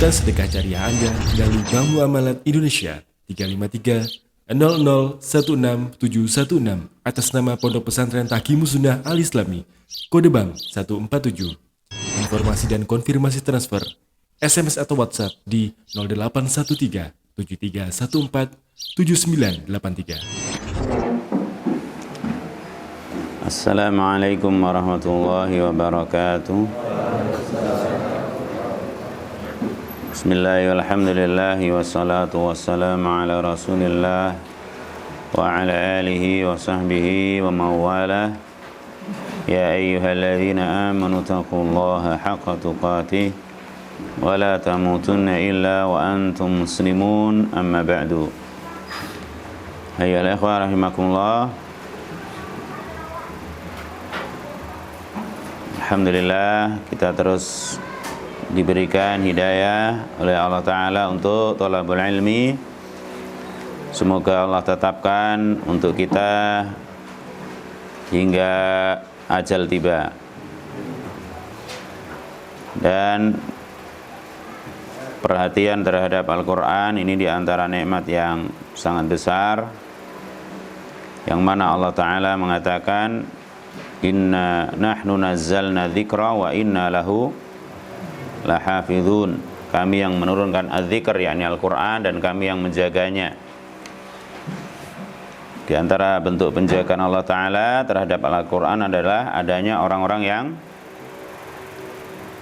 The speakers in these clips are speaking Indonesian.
dan sedekah jariah Anda melalui Bank Muamalat Indonesia 353 00167616 atas nama Pondok Pesantren Taqimus Sunnah Al Islami, kode bank 147. Informasi dan konfirmasi transfer SMS atau WhatsApp di 0813 7314 7983. Assalamualaikum warahmatullahi wabarakatuh. Bismillahirrahmanirrahim. Alhamdulillahi wassalatu wassalamu ala Rasulillah wa ala alihi wa sahbihi wa mawalah. Ya ayyuhalladzina amanu taqullaha haqqa tuqatih wa la tamutunna illa wa antum muslimun, amma ba'du. Hayyal ikhwah rahimakumullah. Alhamdulillah, kita terus diberikan hidayah oleh Allah Ta'ala untuk thalabul ilmi. Semoga Allah tetapkan untuk kita hingga ajal tiba. Dan perhatian terhadap Al-Quran ini diantara nikmat yang sangat besar, yang mana Allah Ta'ala mengatakan, Inna nahnu nazzalna dzikra wa inna lahu lahafizun. Kami yang menurunkan az-zikr, yakni Al-Quran, dan kami yang menjaganya. Di antara bentuk penjagaan Allah Ta'ala terhadap Al-Quran adalah adanya orang-orang yang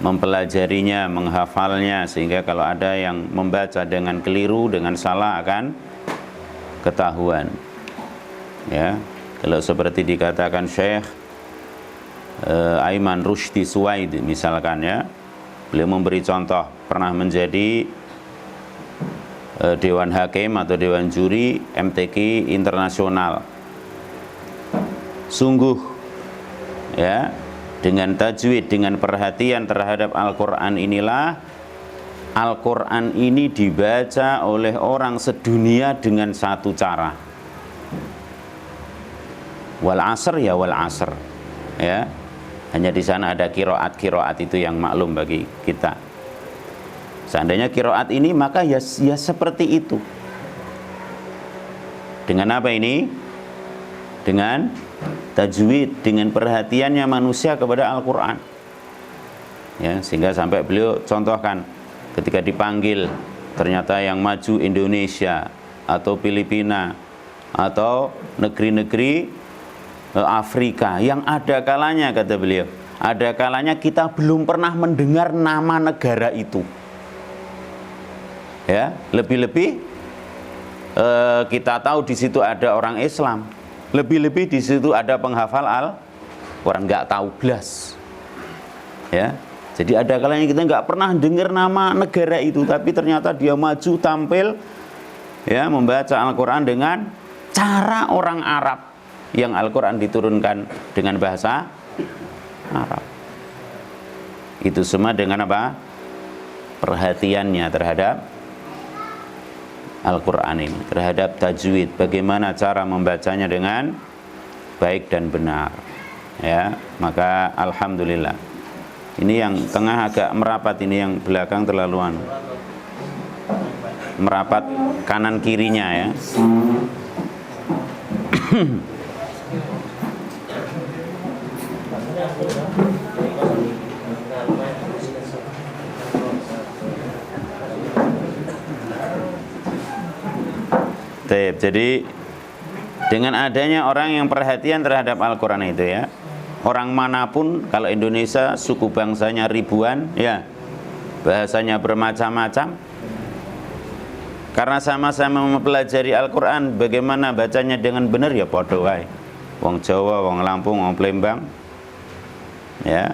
mempelajarinya, menghafalnya, sehingga kalau ada yang membaca dengan keliru, dengan salah, akan ketahuan. Ya, kalau seperti dikatakan Syekh Aiman Rushdi Suwaid misalkan, ya, beliau memberi contoh pernah menjadi Dewan Hakim atau Dewan Juri MTQ internasional. Sungguh, ya, dengan tajwid, dengan perhatian terhadap Al-Quran inilah Al-Quran ini dibaca oleh orang sedunia dengan satu cara. Wal asr, ya wal asr, ya. Hanya di sana ada kiroat itu yang maklum bagi kita. Seandainya kiroat ini, maka ya seperti itu. Dengan apa ini? Dengan tajwid, dengan perhatiannya manusia kepada Al-Quran. Ya, sehingga sampai beliau contohkan ketika dipanggil, ternyata yang maju Indonesia atau Filipina atau negeri-negeri Afrika, yang ada kalanya, kata beliau, ada kalanya kita belum pernah mendengar nama negara itu. Ya, lebih-lebih kita tahu di situ ada orang Islam, lebih-lebih di situ ada penghafal Al-Quran, nggak tahu belas. Ya, jadi ada kalanya kita nggak pernah dengar nama negara itu, tapi ternyata dia maju tampil, ya, membaca Al-Quran dengan cara orang Arab, yang Al-Quran diturunkan dengan bahasa Arab. Itu semua dengan apa? Perhatiannya terhadap Al-Quran ini, terhadap tajwid, bagaimana cara membacanya dengan baik dan benar. Ya, maka alhamdulillah. Ini yang tengah agak merapat, ini yang belakang terlaluan merapat kanan kirinya, ya. Jadi dengan adanya orang yang perhatian terhadap Al-Quran itu, ya, orang manapun, kalau Indonesia suku bangsanya ribuan, ya, bahasanya bermacam-macam, karena sama-sama mempelajari Al-Quran, bagaimana bacanya dengan benar, ya podo wae. Wong Jawa, wong Lampung, wong Palembang, ya,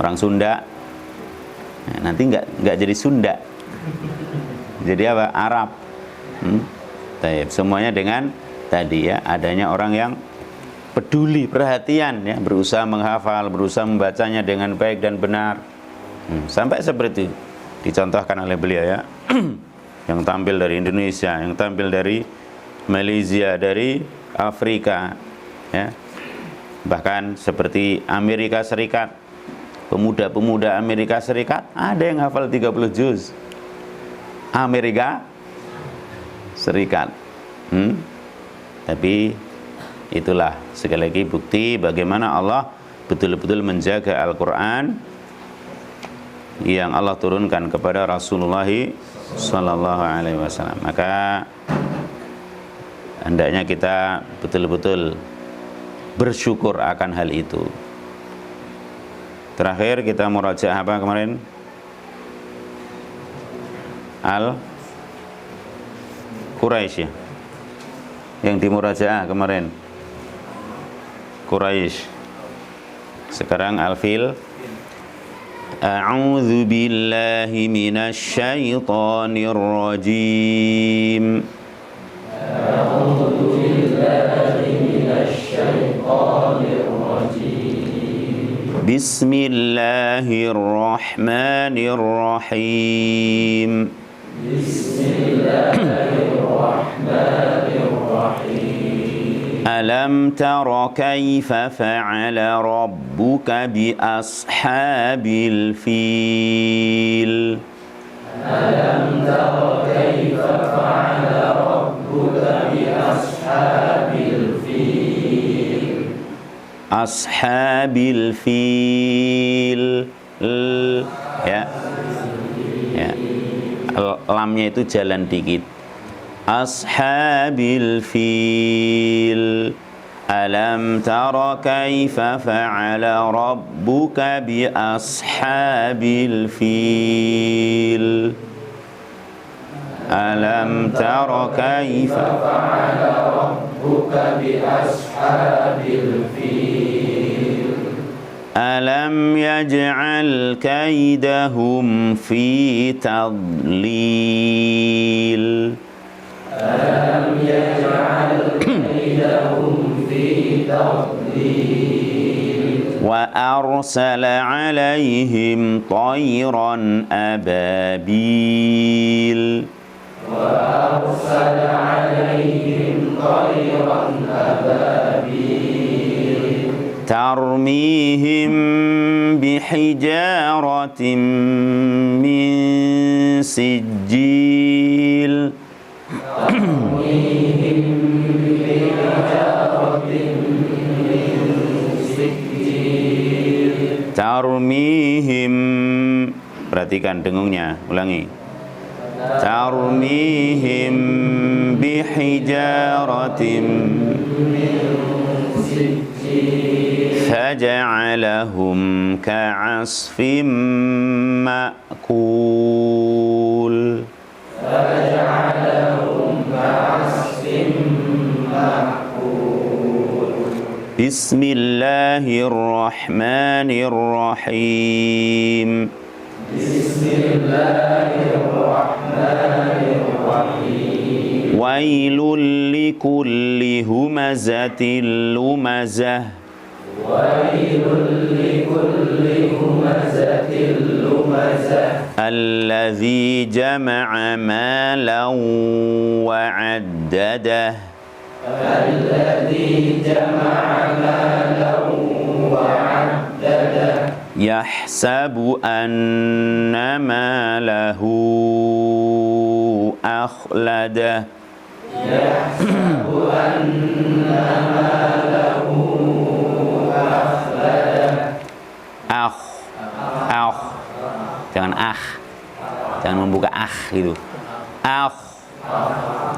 orang Sunda, nah, nanti nggak jadi Sunda, jadi apa? Arab. Semuanya dengan tadi, ya, adanya orang yang peduli, perhatian, ya, berusaha menghafal, berusaha membacanya dengan baik dan benar. Sampai seperti dicontohkan oleh beliau, ya, yang tampil dari Indonesia, yang tampil dari Malaysia, dari Afrika, ya, bahkan seperti Amerika Serikat, Pemuda-pemuda Amerika Serikat ada yang hafal 30 juz. Amerika Serikat. Tapi itulah sekali lagi bukti bagaimana Allah betul-betul menjaga Al-Quran yang Allah turunkan kepada Rasulullah Sallallahu Alaihi Wasallam. Maka hendaknya kita betul-betul bersyukur akan hal itu. Terakhir kita murajaah apa kemarin? Quraisy ya. Yang dimurajaah kemarin Quraisy. Sekarang Al-Fil. A'udzu billahi minasy syaithanir rajim. A'udzu billahi minasy syaithanir rajim. Bismillahirrahmanirrahim. Bismillahirrahmanirrahim. Alam tara kaifa fa'ala rabbuka bi ashabil fil. Alam tara kaifa fa'ala rabbuka bi ashabil fil. Ashabil fil. Ya. Ya. Lamnya itu jalan dikit. Ashabil fil. Alam tara kaifa fa'ala rabbuka bi ashabil fil. Alam tara kaifa fa'ala rabbuka bi ashabil fil. Alam yaj'al kaidahum fi tadlil. Alam yaj'al kaidahum fi tadlil. Wa arsala 'alaihim tayran ababil. Wa arsala 'alaihim tayran ababil. Tarmihim bihijaratin min sijil. Tarmihim, perhatikan dengungnya, ulangi. Tarmihim bihijaratin faja'alahum ka'asfim ma'kul. Bismillahirrahmanirrahim. Bismillahirrahmanirrahim. Wailul likulli humazatil lumazah. Wailul likulli humazatil lumazah. Alladzi jama'a malan wa 'addadah. Alladzi jama'a malan wa 'addadah. Yahsabu anna malahu akhladah. Yahsabu anna malahu akhladah. Jangan jangan membuka gitu.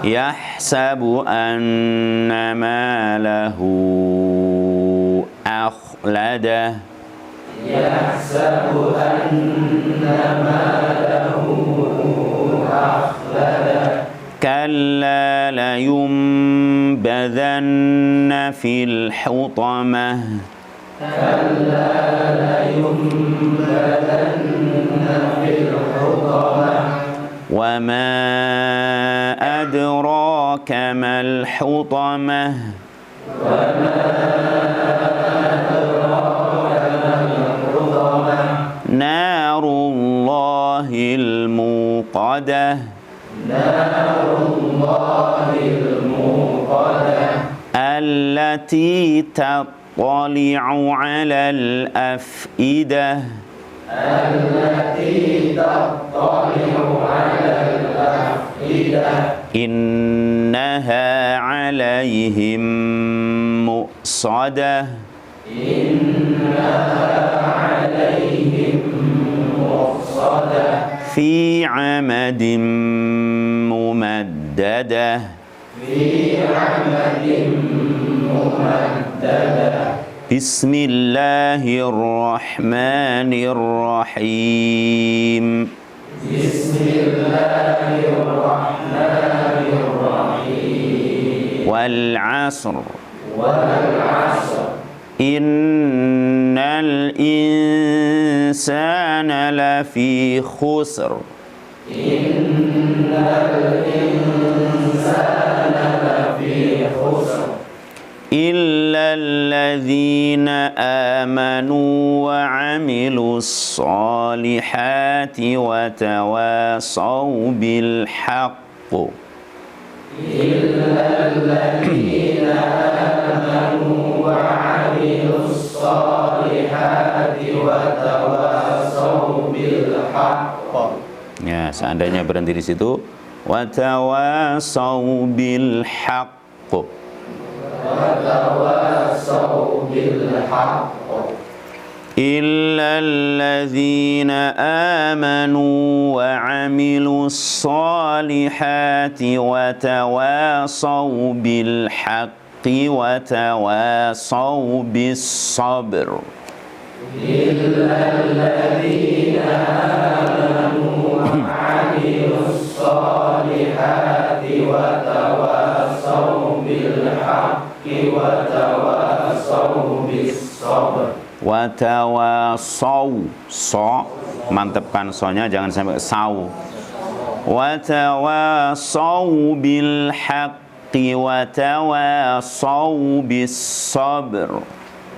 Yahsabu anna malahu akhladah. Yahsabu anna malahu akhladah. Kalla layunbadhanna fil hutamah. Kalla layunbadhanna fil hutamah. Wa ma adraka mal hutamah. Wa ma narullahil muqadah. Narullahil muqadah. Allati tattali'u 'alal afidah innaha 'alaihim mu'sadah fi 'amadin mumaddadah Bismillahirrahmanirrahim. Wal 'asr. Innal insana lafi khusr. Illa alladhina amanu wa 'amilus solihati wa tawasaw bil haqq. Ya, seandainya berhenti di situ, wa tawasaw bil haqq. Illa alladzina amanu wa 'amilus solihati wa tawasaw bil haqqi wa tawasaw bis sabr. Illa alladzina amanu wa 'amilus solihati wa tawasaw bil haqqi wa tawasaw bis sabr. Wa tawasaw, so mantepkan sonya, jangan sampai saw. Wa tawasaw bil haqqi wa tawasaw bis sabr.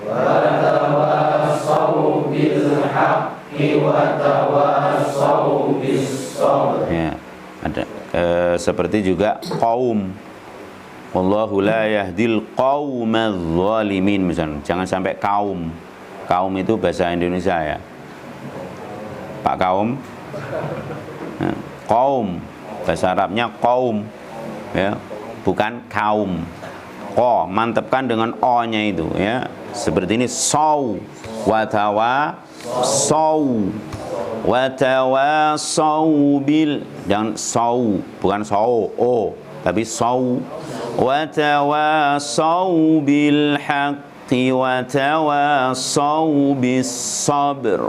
Wa tawasaw bil haqqi wa tawasaw bis sabr. Ya, ada seperti juga qaum. Wallahu la yahdil qaumadz zalimin, misalnya. Jangan sampai kaum. Kaum itu bahasa Indonesia ya. Pak kaum. Nah, kaum bahasa Arabnya kaum ya, bukan kaum. Ko, mantapkan dengan o-nya itu ya. Seperti ini saw wa tawasaw wa tawasaw bil, jangan saw, bukan saw o, tapi saw wa tawasaw bil haqqi wa tawasaw bis sabr.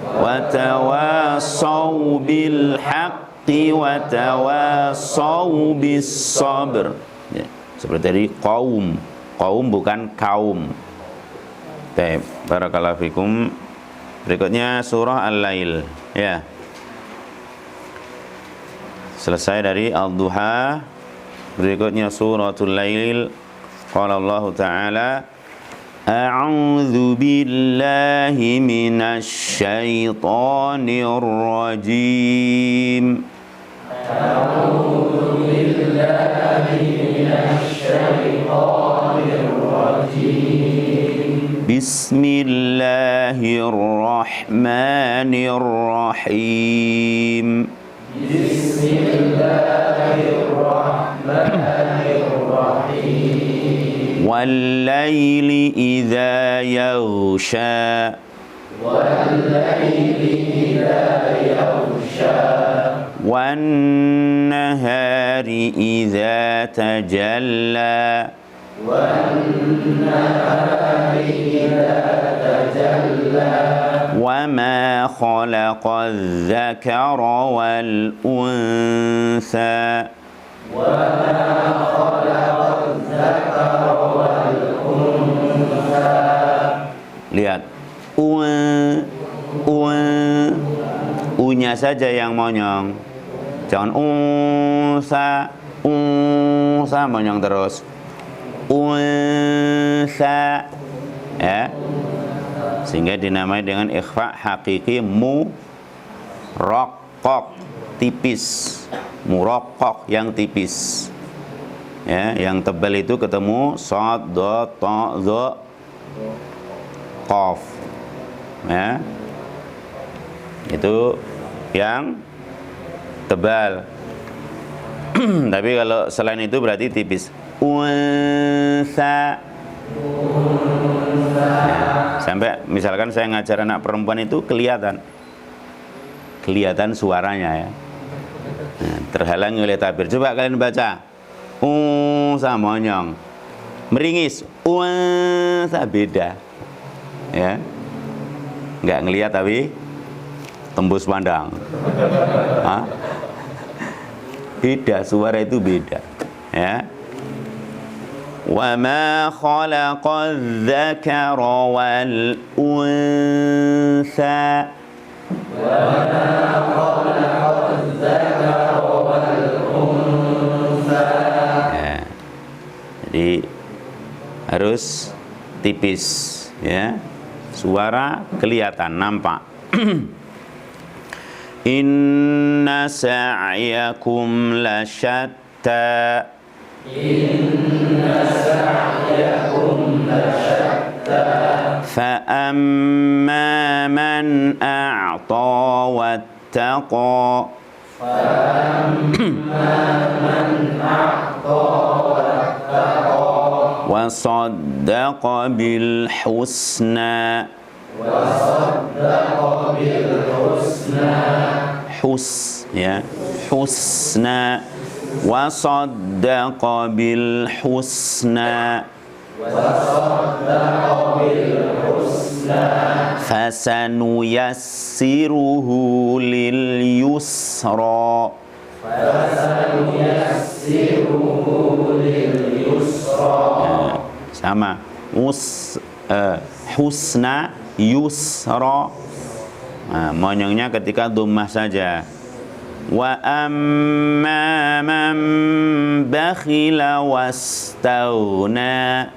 Wa tawasaw bil haqqi wa tawasaw bis sabr. Ya, seperti tadi kaum. Kaum bukan kaum. Baik, barakallahu fikum. Berikutnya surah Al-Lail ya. Selesai dari Al-Duha. Berikutnya suratul Lail. Qala Allah Ta'ala, A'udzu billahi minasy syaithanir rajim. A'udzu billahi minasy syaithanir rajim. Bismillahirrahmanirrahim. Bismillahirrahmanirrahim. Wal-laili idza yaghsha. Wal-laili idza yaghsha. Wan-nahari idza tajalla. Wan-nahari idza tajalla. Wa ma khalaqa adh-dhakara wal-untha. Wa ma khalaqa adh-dhakara wal-untha. Lihat, u-nya saja yang monyong. Jangan unsa monyong terus. Unsa ya, sehingga dinamai dengan ikhfa hakiki muraqqaq, tipis. Muraqqaq yang tipis ya, yang tebal itu ketemu shad, dha, ta, dha Qaf. Ya. Itu yang tebal. Tapi kalau selain itu berarti tipis. Unsa. Ya. Sampai misalkan saya ngajar anak perempuan itu kelihatan suaranya ya. Nah, terhalang oleh tabir. Coba kalian baca. Sama monyong. Meringis. Beda. Ya. Enggak ngelihat tapi tembus pandang. Hah? Beda, suara itu beda. Ya. Wa ma khalaqadz dzakara wal unsa. Ya. Jadi harus tipis ya. Suara kelihatan, nampak. Inna sa'yakum lasyatta. Fa'amma man a'ta wattaqa. Wa saddaqa bil husna. Husna. Wa saddaqa bil husna. Fasanuyassiruhu lil yusra. Sama. Husna, yusra. Nah, monyongnya ketika dhammah saja. Wa amma man bakhila wastaghna.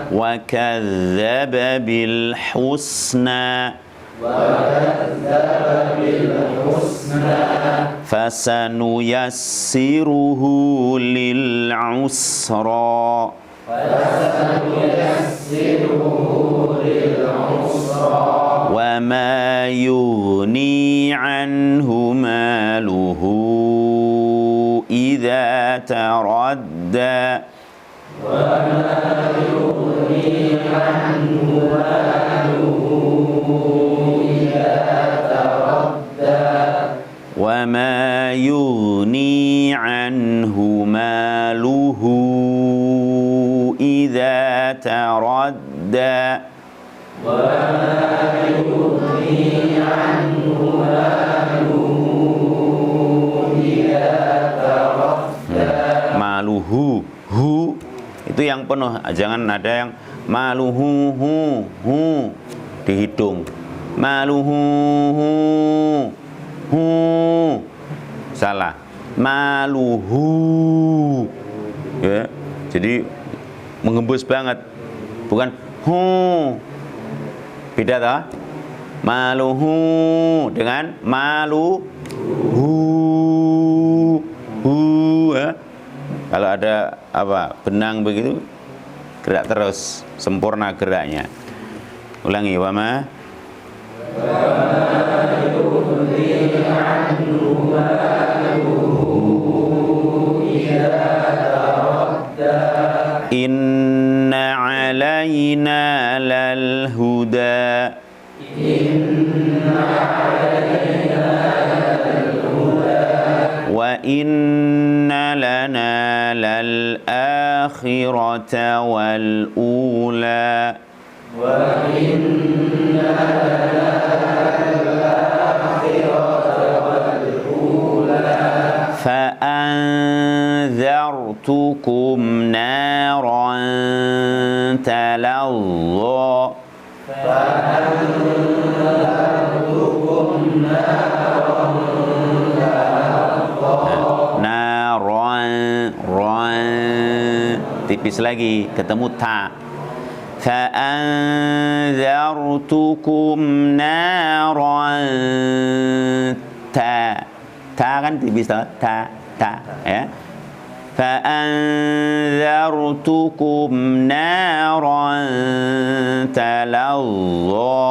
Wa kadzdzaba bil husna. Fasanuyassiruhu lil usra. Wa ma yughni anhu maluhu idza taradda. Wa ma yughni anhu maluhu idza taradda. Maluhu, hu itu yang penuh, jangan ada yang maluhu hu dihitung. Maluhu hu salah. Maluhu ya, jadi mengembus banget, bukan hu. Beda tak? Maluhu dengan malu hu ya. Kalau ada apa benang begitu gerak terus, sempurna geraknya. Ulangi. Wama inna alaina lal huda. Wa inna lana lal akhirata wal ula. فأنذرتكم نارا تلظى. Tipis lagi, ketemu ta. Fa'anzartukum naran ta. Ta kan tipis ta. ta ya. فأنذرتكم نارا تلظى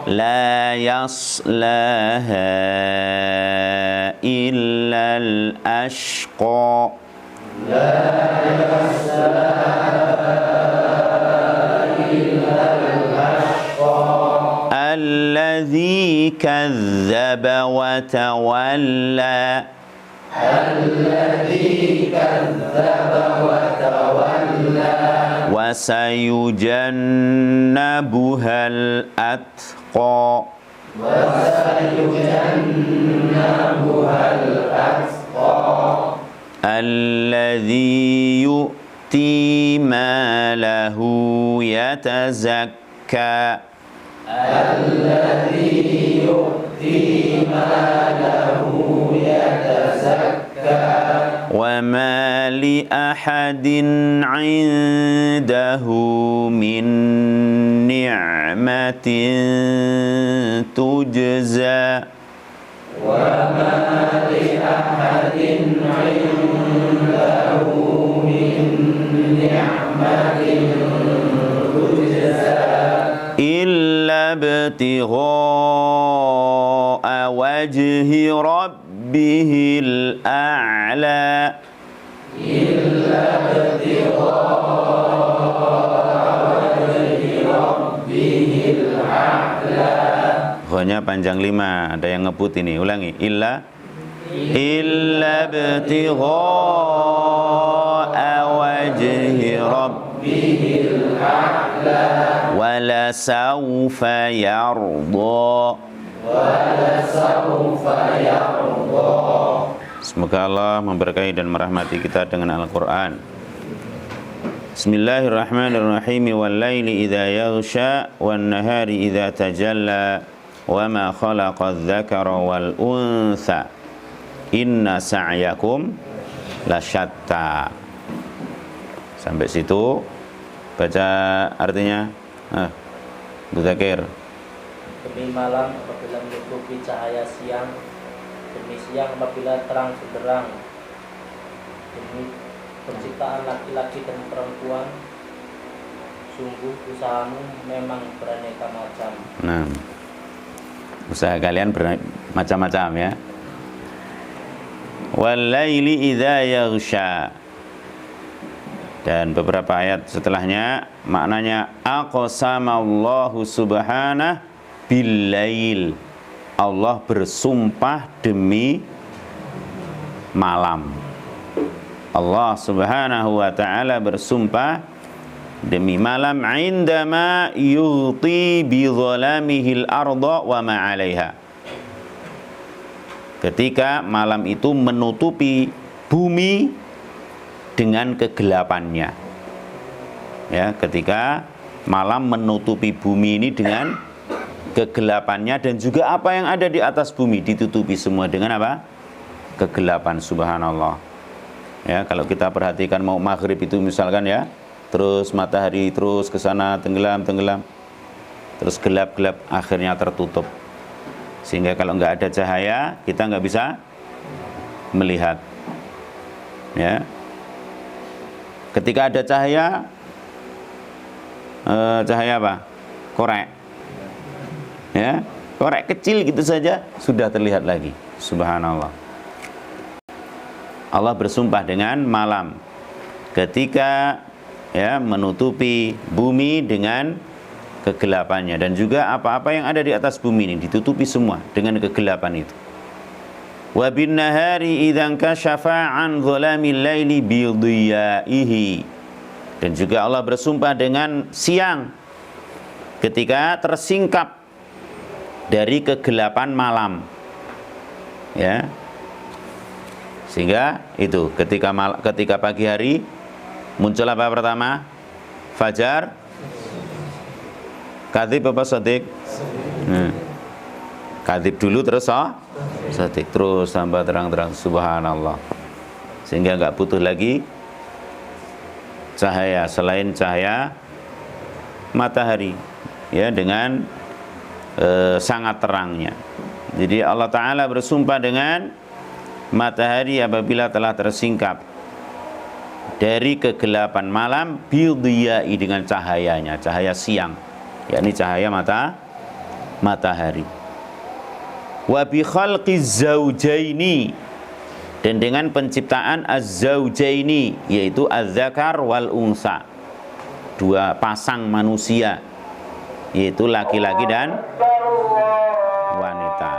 لا يصلاها إلا الأشقى الذي كذب وتولى وسيجنبها الأتقى الذي يؤتي ماله يتزكى وما لأحد عنده من نعمة تجزى إلا ابتغاء وجه ربه الأعلى Pokoknya panjang 5, ada yang ngebut ini, ulangi. Illa ibtigha'a wajhi rabbihil a'la wala sawfa yarda. Semoga Allah memberkahi dan merahmati kita dengan Al-Quran. Bismillahirrahmanirrahim. Wal laili idza yaghsha wan nahari idza tajalla wa ma khalaqadz dzakara wal untha inna sa'yakum lasyatta. Sampai situ baca artinya. Bu Zakir. Demi malam apabila menutupi cahaya siang, demi siang apabila terang benderang, demi penciptaan laki-laki dan perempuan, sungguh usahamu memang beraneka macam. Nah, usaha kalian bermacam-macam ya. Wal laili idza yaghsha. Dan beberapa ayat setelahnya maknanya aqsamallahu subhanahu bil lail. Allah bersumpah demi malam. Allah Subhanahu wa taala bersumpah demi malam indama yughti bi dhalamihil arda wa ma 'alaiha. Ketika malam itu menutupi bumi dengan kegelapannya. Ya, ketika malam menutupi bumi ini dengan kegelapannya dan juga apa yang ada di atas bumi ditutupi semua dengan apa? Kegelapan, subhanallah. Ya, kalau kita perhatikan mau maghrib itu misalkan ya, terus matahari terus ke sana tenggelam, terus gelap, akhirnya tertutup. Sehingga kalau nggak ada cahaya, kita nggak bisa melihat. Ya. Ketika ada cahaya, cahaya apa? Korek. Ya, korek kecil gitu saja sudah terlihat lagi. Subhanallah. Allah bersumpah dengan malam ketika ya menutupi bumi dengan kegelapannya dan juga apa-apa yang ada di atas bumi ini ditutupi semua dengan kegelapan itu. Wa bin nahari idzan kashafa an dhalamil laili bi dhiyaihi. Dan juga Allah bersumpah dengan siang ketika tersingkap dari kegelapan malam. Ya. Sehingga itu ketika pagi hari muncul apa pertama? Fajar. Kadzib apa shadiq? Kadzib dulu terus shadiq, terus tambah terang-terang, subhanallah. Sehingga enggak butuh lagi cahaya selain cahaya matahari. ya dengan sangat terangnya. Jadi Allah Ta'ala bersumpah dengan matahari apabila telah tersingkap dari kegelapan malam, bidiyai dengan cahayanya, cahaya siang, yakni cahaya matahari. Wa bi khalqiz zaujaini, dan dengan penciptaan az-zaujaini, yaitu az-zakar wal unsa, dua pasang manusia, yaitu laki-laki dan wanita.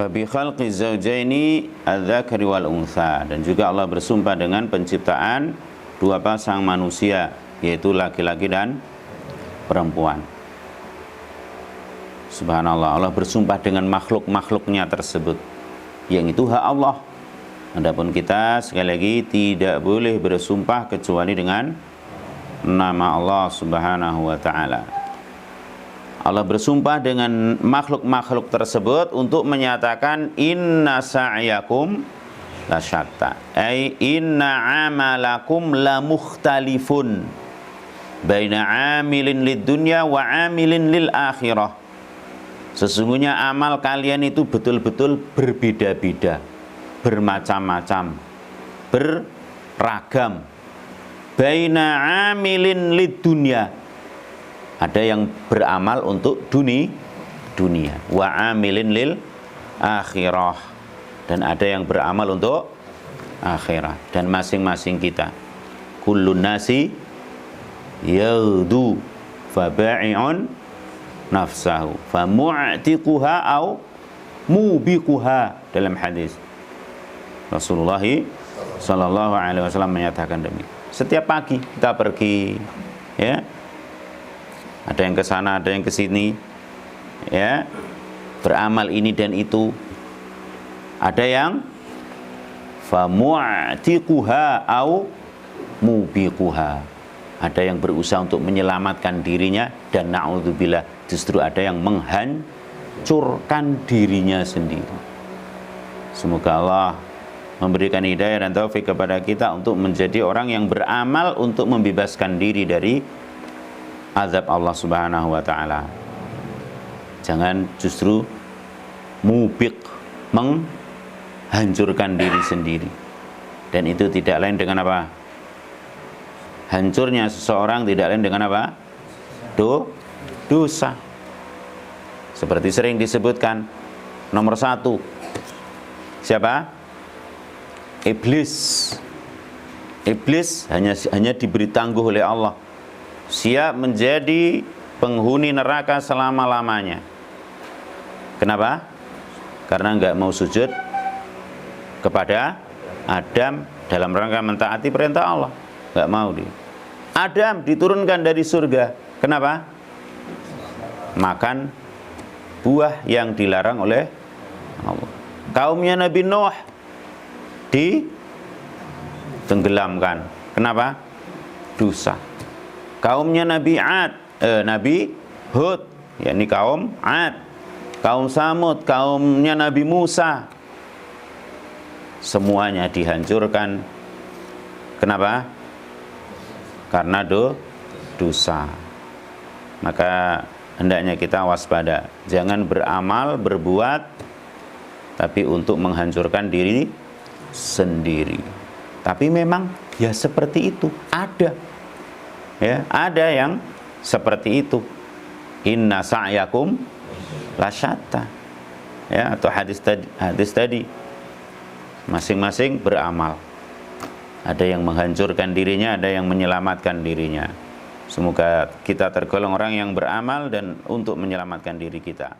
Wa bi khalqiz zaujaini az-zakari wal unsa, dan juga Allah bersumpah dengan penciptaan dua pasang manusia, yaitu laki-laki dan perempuan. Subhanallah, Allah bersumpah dengan makhluk-makhluknya tersebut, yang itu hak Allah. Adapun kita sekali lagi tidak boleh bersumpah kecuali dengan nama Allah Subhanahu wa ta'ala. Allah bersumpah dengan makhluk-makhluk tersebut untuk menyatakan inna sa'yakum lasyatta, ay inna amalakum la mukhtalifun baina amilin lid dunya wa amilin lil akhirah. Sesungguhnya amal kalian itu betul-betul berbeda-beda, bermacam-macam, beragam. Baina amilin lid dunya, ada yang beramal untuk dunia, wa amilin lil akhirah, dan ada yang beramal untuk akhirat. Dan masing-masing kita, kullun nasi yaudu faba'i'un nafsahu famu'tiquha au mubiquha, dalam hadis Rasulullah sallallahu alaihi wasallam menyatakan demikian. Setiap pagi kita pergi, ya, ada yang ke sana, ada yang ke sini, ya, beramal ini dan itu. Ada yang famu'tiquha au mubiquha, ada yang berusaha untuk menyelamatkan dirinya, dan na'udzubillah, justru ada yang menghancurkan dirinya sendiri. Semoga Allah memberikan hidayah dan taufik kepada kita untuk menjadi orang yang beramal untuk membebaskan diri dari azab Allah Subhanahu wa ta'ala. Jangan justru mubik, menghancurkan diri sendiri. Dan itu tidak lain dengan apa? Hancurnya seseorang tidak lain dengan apa? Dosa. Seperti sering disebutkan, nomor satu siapa? Iblis. Iblis hanya diberi tangguh oleh Allah, siap menjadi penghuni neraka selama-lamanya. Kenapa? Karena enggak mau sujud kepada Adam dalam rangka mentaati perintah Allah. Enggak mau dia. Adam diturunkan dari surga. Kenapa? Makan buah yang dilarang oleh Allah. Kaumnya Nabi Nuh ditenggelamkan. Kenapa? Dosa. Kaumnya Nabi Hud, yakni kaum Ad, kaum Samud, kaumnya Nabi Musa, semuanya dihancurkan. Kenapa? Karena dosa. Maka hendaknya kita waspada, jangan beramal, berbuat tapi untuk menghancurkan diri sendiri. Tapi memang ya seperti itu, ada. Ya, ada yang seperti itu. Inna sa'yakum lasyatta. Ya, atau hadis tadi. Masing-masing beramal. Ada yang menghancurkan dirinya, ada yang menyelamatkan dirinya. Semoga kita tergolong orang yang beramal dan untuk menyelamatkan diri kita.